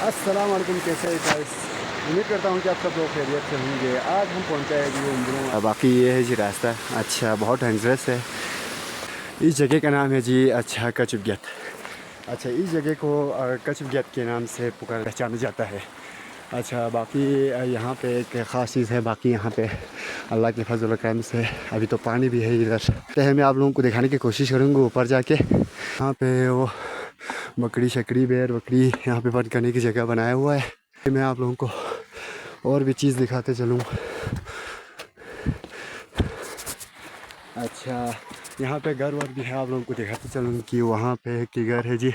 अस्सलाम वालेकुम, कैसे हैं गाइस। उम्मीद करता हूँ कि आप सब लोग खैरियत से होंगे। आज हम पहुँचा है जी उम्र। बाकी ये है जी रास्ता, अच्छा बहुत डेंजरस है। इस जगह का नाम है जी अच्छा कचुबगेट। अच्छा इस जगह को कचुबगेट के नाम से पहचाना जाता है। अच्छा बाकी यहाँ पे एक ख़ास चीज़ है, बाकी यहाँ पे अल्लाह के फजल करम से अभी तो पानी भी है इधर। तो मैं आप लोगों को दिखाने की कोशिश करूँगा ऊपर जाके। यहाँ पे वो बकरी शकरी बैर बकरी यहाँ पे बंद करने की जगह बनाया हुआ है। मैं आप लोगों को और भी चीज़ दिखाते चलूँ। अच्छा यहाँ पे घर वर भी है, आप लोगों को दिखाते चलूँ कि वहाँ पे एक घर है जी,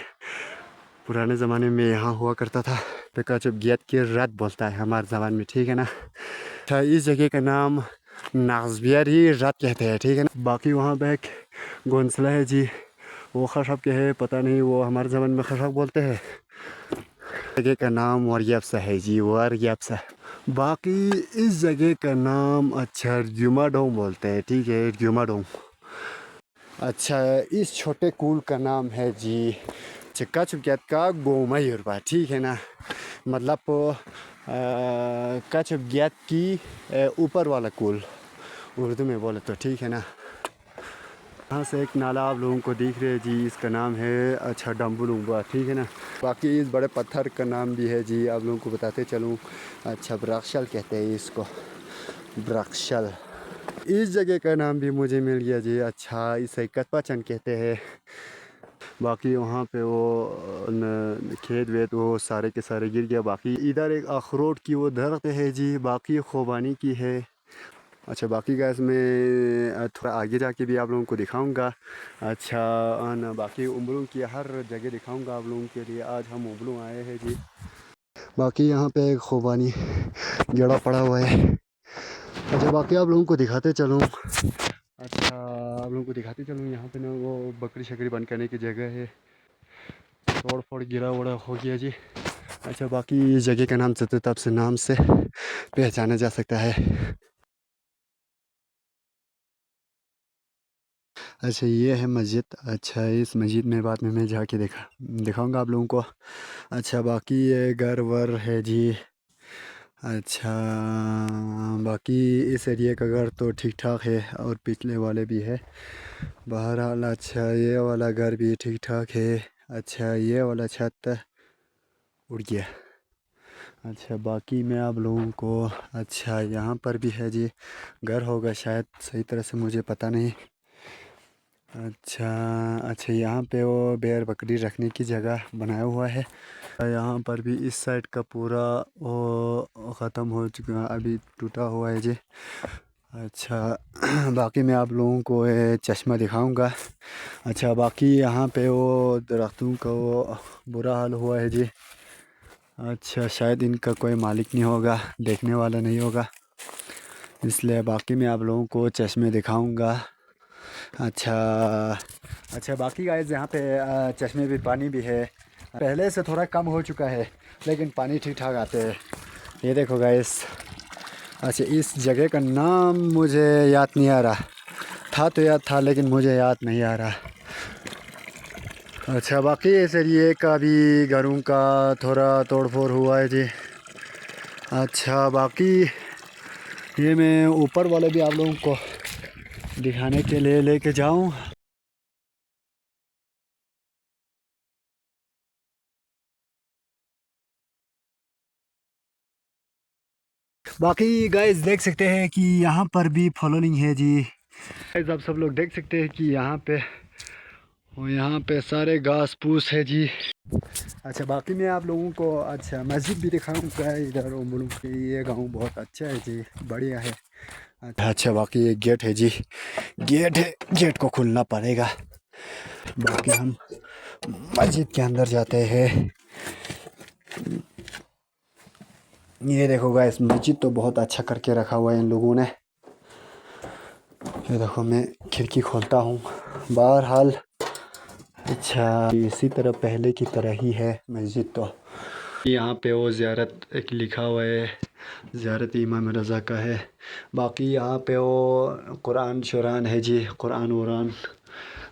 पुराने ज़माने में यहाँ हुआ करता था। पे जब गेट की रात बोलता है हमारे ज़बान में, ठीक है ना। अच्छा इस जगह का नाम नाजबियर ही रात कहते हैं, ठीक है ना। बाकी वहाँ पे एक घोंसला है जी, वो खशब के है, पता नहीं वो हमारे ज़बान में खशब बोलते हैं। जगह का नाम वरियप्सा है जी, वरियप्सा। बाकी इस जगह का नाम अच्छा जुमाडोंग बोलते हैं, ठीक है जुमाडोंग। अच्छा इस छोटे कूल का नाम है जी चिक्का चुपकेट का गोमयूरबा, ठीक है ना। मतलब कचुबगेट की ऊपर वाला कूल उर्दू में बोले तो, ठीक है ना। यहाँ से एक नाला आप लोगों को दिख रहे है जी, इसका नाम है अच्छा डम्बुलुंगवा, ठीक है ना। बाकी इस बड़े पत्थर का नाम भी है जी, आप लोगों को बताते चलूँ। अच्छा ब्राक्शल कहते हैं इसको, ब्राक्शल। इस जगह का नाम भी मुझे मिल गया जी, अच्छा इसे कतपाचन कहते हैं। बाकी वहाँ पे वो खेत वेत वो सारे के सारे गिर गया। बाकी इधर एक अखरोट की वो दरख्त है जी, बाकी खुबानी की है। अच्छा बाकी गैस मैं थोड़ा आगे जाके भी आप लोगों को दिखाऊंगा। अच्छा बाकी उम्रों की हर जगह दिखाऊंगा आप लोगों के लिए। आज हम उम्रों आए हैं जी। बाकी यहाँ पे एक खुबानी जड़ा पड़ा हुआ है। अच्छा बाकी आप लोगों को दिखाते चलूँ। अच्छा आप लोगों को दिखाते चलूँ, यहाँ पे ना वो बकरी शकरी बंद करने की जगह है। तोड़ फोड़ गिरा वड़ा हो गया जी। अच्छा बाकी इस जगह का नाम तब से नाम से पहचाना जा सकता है। अच्छा ये है मस्जिद। अच्छा इस मस्जिद में बाद में मैं जाके दिखाऊंगा आप लोगों को। अच्छा बाकी ये घर वर है जी। अच्छा बाकी इस एरिया का घर तो ठीक ठाक है और पिछले वाले भी है। बहरहाल अच्छा ये वाला घर भी ठीक ठाक है। अच्छा ये वाला छत उड़ गया। अच्छा बाकी मैं आप लोगों को अच्छा यहाँ पर भी है जी, घर होगा शायद, सही तरह से मुझे पता नहीं। अच्छा अच्छा यहाँ पे वो बैर बकरी रखने की जगह बनाया हुआ है। यहाँ पर भी इस साइड का पूरा वो ख़त्म हो चुका है, अभी टूटा हुआ है जी। अच्छा बाकी मैं आप लोगों को ये चश्मा दिखाऊंगा। अच्छा बाकी यहाँ पे वो दरख्तों का वो बुरा हाल हुआ है जी। अच्छा शायद इनका कोई मालिक नहीं होगा, देखने वाला नहीं होगा, इसलिए बाकी मैं आप लोगों को चश्मे दिखाऊंगा। अच्छा अच्छा बाकी गाइस यहाँ पे चश्मे भी पानी भी है, पहले से थोड़ा कम हो चुका है लेकिन पानी ठीक ठाक आते हैं। ये देखो गाइस। अच्छा इस जगह का नाम मुझे याद नहीं आ रहा था, तो याद था लेकिन मुझे याद नहीं आ रहा। अच्छा बाकी इस एरिए का भी घरों का थोड़ा तोड़ फोड़ हुआ है जी। अच्छा बाकी ये मैं ऊपर वाले भी आप लोगों को दिखाने के लिए लेके जाऊं। बाकी गाइस देख सकते हैं कि यहाँ पर भी फॉलोइंग है जी। गाइस आप सब लोग देख सकते हैं कि यहाँ पे सारे घास फूस है जी। अच्छा बाकी मैं आप लोगों को अच्छा मस्जिद भी दिखाऊंगा इधर उम्र की। ये गांव बहुत अच्छा है जी, बढ़िया है। अच्छा बाकी ये गेट है जी, गेट है, गेट को खुलना पड़ेगा। बाकी हम मस्जिद के अंदर जाते हैं। ये देखो गाइस, मस्जिद तो बहुत अच्छा करके रखा हुआ है इन लोगों ने। ये देखो मैं खिड़की खोलता हूँ। बहरहाल अच्छा इसी तरह पहले की तरह ही है मस्जिद तो। यहाँ पे वो ज़ियारत एक लिखा हुआ है, ज़ियारत इमाम रज़ा का है। बाकी यहाँ पे वो कुरान शुरान है जी, कुरान वुरान।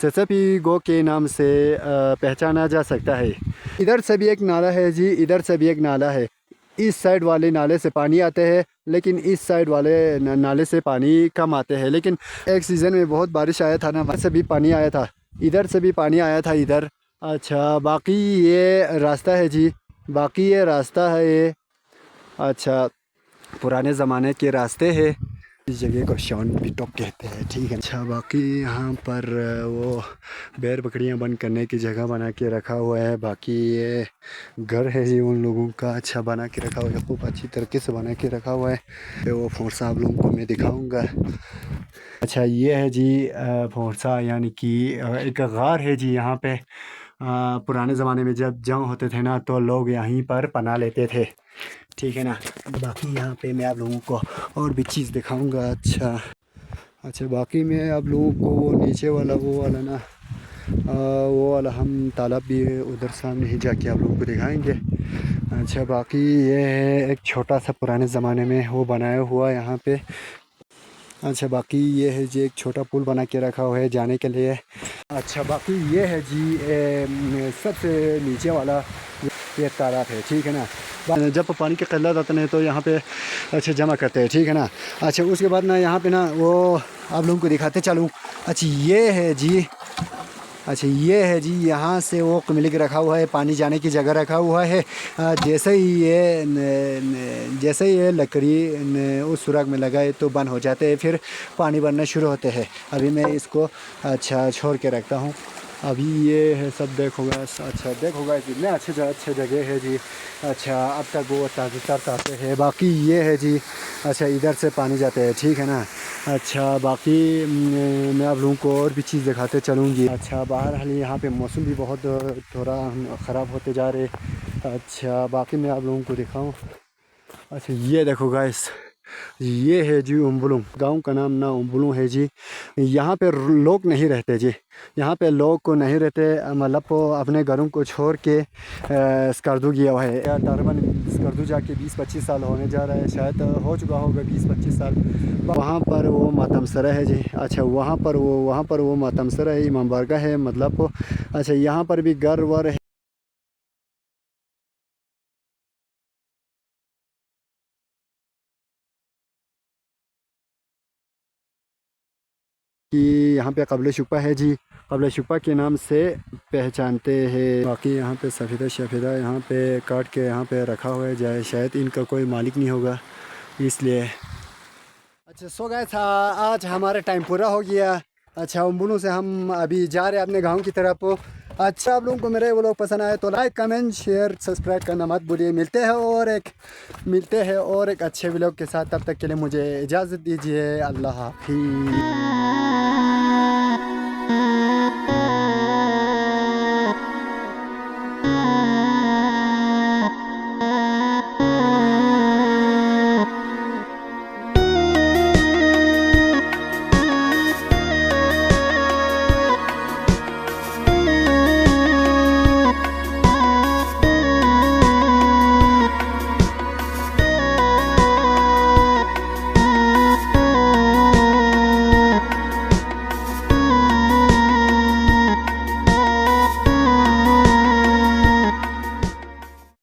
चचपी गो के नाम से पहचाना जा सकता है। इधर से भी एक नाला है जी, इधर से भी एक नाला है। इस साइड वाले नाले से पानी आते हैं, लेकिन इस साइड वाले नाले से पानी कम आते हैं। लेकिन एक सीज़न में बहुत बारिश आया था ना, वहाँ से भी पानी आया था, इधर से भी पानी आया था इधर। अच्छा, बाकी ये रास्ता है जी, बाकी ये रास्ता है ये। अच्छा, पुराने ज़माने के रास्ते हैं। इस जगह को शॉन पिटॉक कहते हैं, ठीक है। अच्छा, बाकी यहाँ पर वो बैल बकरियाँ बंद करने की जगह बना के रखा हुआ है। बाकी ये घर है जी उन लोगों का, अच्छा बना के रखा हुआ है, खूब अच्छी तरीके से बना के रखा हुआ है। तो वो फोर्सा आप लोगों को मैं दिखाऊंगा। अच्छा, ये है जी फोर्सा, यानी कि एक गार है जी यहाँ पे। पुराने ज़माने में जब जंग होते थे ना, तो लोग यहीं पर पनाह लेते थे, ठीक है ना। बाकी यहाँ पे मैं आप लोगों को और भी चीज़ दिखाऊंगा। अच्छा, बाकी मैं आप लोगों को वो नीचे वाला वो वाला ना वो वाला हम तालाब भी उधर सामने ही जाके आप लोगों को दिखाएंगे। अच्छा, बाकी ये है एक छोटा सा पुराने ज़माने में वो बनाया हुआ यहाँ पे। अच्छा, बाकी ये है जी एक छोटा पुल बना के रखा हुआ है जाने के लिए। अच्छा, बाकी ये है जी सबसे नीचे वाला ये तालाब है, ठीक है ना। जब पानी की किल्लत आते हैं तो यहाँ पे अच्छा जमा करते हैं, ठीक है ना। अच्छा, उसके बाद ना यहाँ पे ना वो आप लोगों को दिखाते चलूँ। अच्छा, ये है जी, अच्छा ये है जी, यहाँ से वो क्लिनिक रखा हुआ है, पानी जाने की जगह रखा हुआ है। जैसे ही ये लकड़ी उस सुराख में लगाए तो बंद हो जाते हैं, फिर पानी बनना शुरू होते हैं। अभी मैं इसको अच्छा छोड़ के रखता हूँ। अभी ये है सब देखोगा। अच्छा देखोगा, इतने अच्छे जगह है जी। अच्छा, अब तक वो ताज़ा आते हैं। बाकी ये है जी, अच्छा इधर से पानी जाते हैं, ठीक है ना। अच्छा, बाकी मैं आप लोगों को और भी चीज़ दिखाते चलूँगी। अच्छा, बाहर हाल यहाँ पे मौसम भी बहुत थोड़ा ख़राब होते जा रहे। अच्छा, बाकी मैं आप लोगों को दिखाऊँ। अच्छा, ये देखो गाइस, ये है जी उम्बुलुम, गांव का नाम ना उम्बुलुम है जी। यहाँ पे लोग नहीं रहते जी, यहाँ पे लोग को नहीं रहते, मतलब अपने घरों को छोड़ के स्कर्दू गया हुआ है। तकरीबन स्कर्दू जाके 20-25 साल होने जा रहा है, शायद हो चुका होगा 20-25 साल। वहाँ पर वो मातमसरा है जी। अच्छा, वहाँ पर वो मातमसरा है, इमाम बारगाह है मतलब। अच्छा, यहाँ पर भी घर वर है कि यहाँ पे कब्र शुपा है जी, कब्र शुपा के नाम से पहचानते हैं। बाकी यहाँ पे सफ़ेदा शफेदा यहाँ पे काट के यहाँ पे रखा हुआ है, जाए शायद इनका कोई मालिक नहीं होगा इसलिए। अच्छा, सो गए था, आज हमारा टाइम पूरा हो गया। अच्छा, उम्बुलू से हम अभी जा रहे हैं अपने गांव की तरफ। अच्छा, आप लोगों को मेरे वो लोग पसंद आए तो लाइक कमेंट शेयर सब्सक्राइब करना मत भूलिए। मिलते हैं और एक अच्छे व्लॉग के साथ। तब तक के लिए मुझे इजाज़त दीजिए। अल्लाह हाफिज़।